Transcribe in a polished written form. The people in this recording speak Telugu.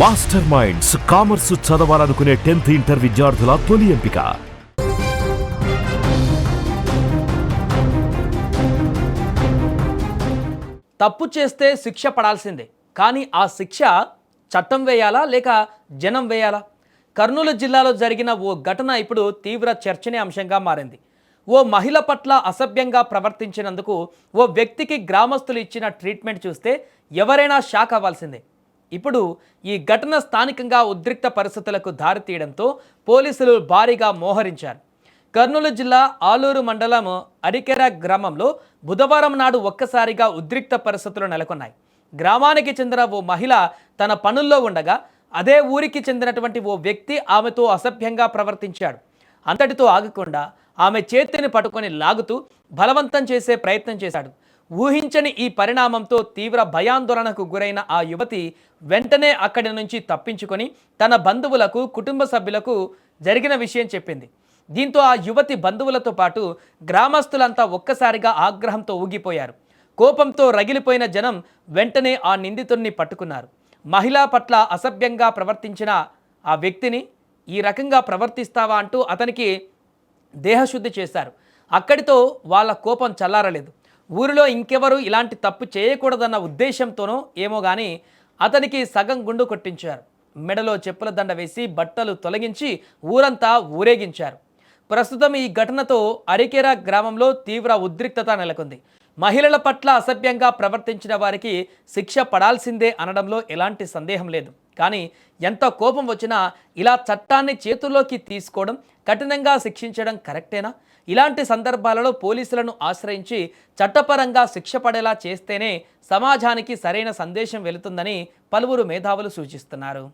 మాస్టర్ మైండ్స్ కామర్స్ చదవాలనుకునే 10th ఇంటర్ విద్యార్థుల తొలి ఎంపిక. తప్పు చేస్తే శిక్ష పడాల్సిందే, కానీ ఆ శిక్ష చట్టం వేయాలా లేక జనం వేయాలా? కర్నూలు జిల్లాలో జరిగిన ఓ ఘటన ఇప్పుడు తీవ్ర చర్చనీయాంశంగా మారింది. ఓ మహిళ పట్ల అసభ్యంగా ప్రవర్తించినందుకు ఓ వ్యక్తికి గ్రామస్తులు ఇచ్చిన ట్రీట్మెంట్ చూస్తే ఎవరైనా షాక్ అవ్వాల్సిందే. ఇప్పుడు ఈ ఘటన స్థానికంగా ఉద్రిక్త పరిస్థితులకు దారితీయడంతో పోలీసులు భారీగా మోహరించారు. కర్నూలు జిల్లా ఆలూరు మండలం అరికెర గ్రామంలో బుధవారం నాడు ఒక్కసారిగా ఉద్రిక్త పరిస్థితులు నెలకొన్నాయి. గ్రామానికి చెందిన ఓ మహిళ తన పనుల్లో ఉండగా అదే ఊరికి చెందినటువంటి ఓ వ్యక్తి ఆమెతో అసభ్యంగా ప్రవర్తించాడు. అంతటితో ఆగకుండా ఆమె చేతిని పట్టుకొని లాగుతూ బలవంతం చేసే ప్రయత్నం చేశాడు. ఊహించని ఈ పరిణామంతో తీవ్ర భయాందోళనకు గురైన ఆ యువతి వెంటనే అక్కడి నుంచి తప్పించుకొని తన బంధువులకు, కుటుంబ సభ్యులకు జరిగిన విషయం చెప్పింది. దీంతో ఆ యువతి బంధువులతో పాటు గ్రామస్తులంతా ఒక్కసారిగా ఆగ్రహంతో ఊగిపోయారు. కోపంతో రగిలిపోయిన జనం వెంటనే ఆ నిందితుడిని పట్టుకున్నారు. మహిళ పట్ల అసభ్యంగా ప్రవర్తించిన ఆ వ్యక్తిని ఈ రకంగా ప్రవర్తిస్తావా అంటూ అతనికి దేహశుద్ధి చేశారు. అక్కడితో వాళ్ళ కోపం చల్లారలేదు. ఊరిలో ఇంకెవరు ఇలాంటి తప్పు చేయకూడదన్న ఉద్దేశంతోనో ఏమో కానీ అతనికి సగం గుండు కొట్టించారు. మెడలో చెప్పుల దండ వేసి బట్టలు తొలగించి ఊరంతా ఊరేగించారు. ప్రస్తుతం ఈ ఘటనతో అరికెర గ్రామంలో తీవ్ర ఉద్రిక్తత నెలకొంది. మహిళల పట్ల అసభ్యంగా ప్రవర్తించిన వారికి శిక్ష పడాల్సిందే అనడంలో ఎలాంటి సందేహం లేదు. కానీ ఎంత కోపం వచ్చినా ఇలా చట్టాన్ని చేతుల్లోకి తీసుకోవడం, కఠినంగా శిక్షించడం కరెక్టేనా? ఇలాంటి సందర్భాలలో పోలీసులను ఆశ్రయించి చట్టపరంగా శిక్ష పడేలా చేస్తేనే సమాజానికి సరైన సందేశం వెళుతుందని పలువురు మేధావులు సూచిస్తున్నారు.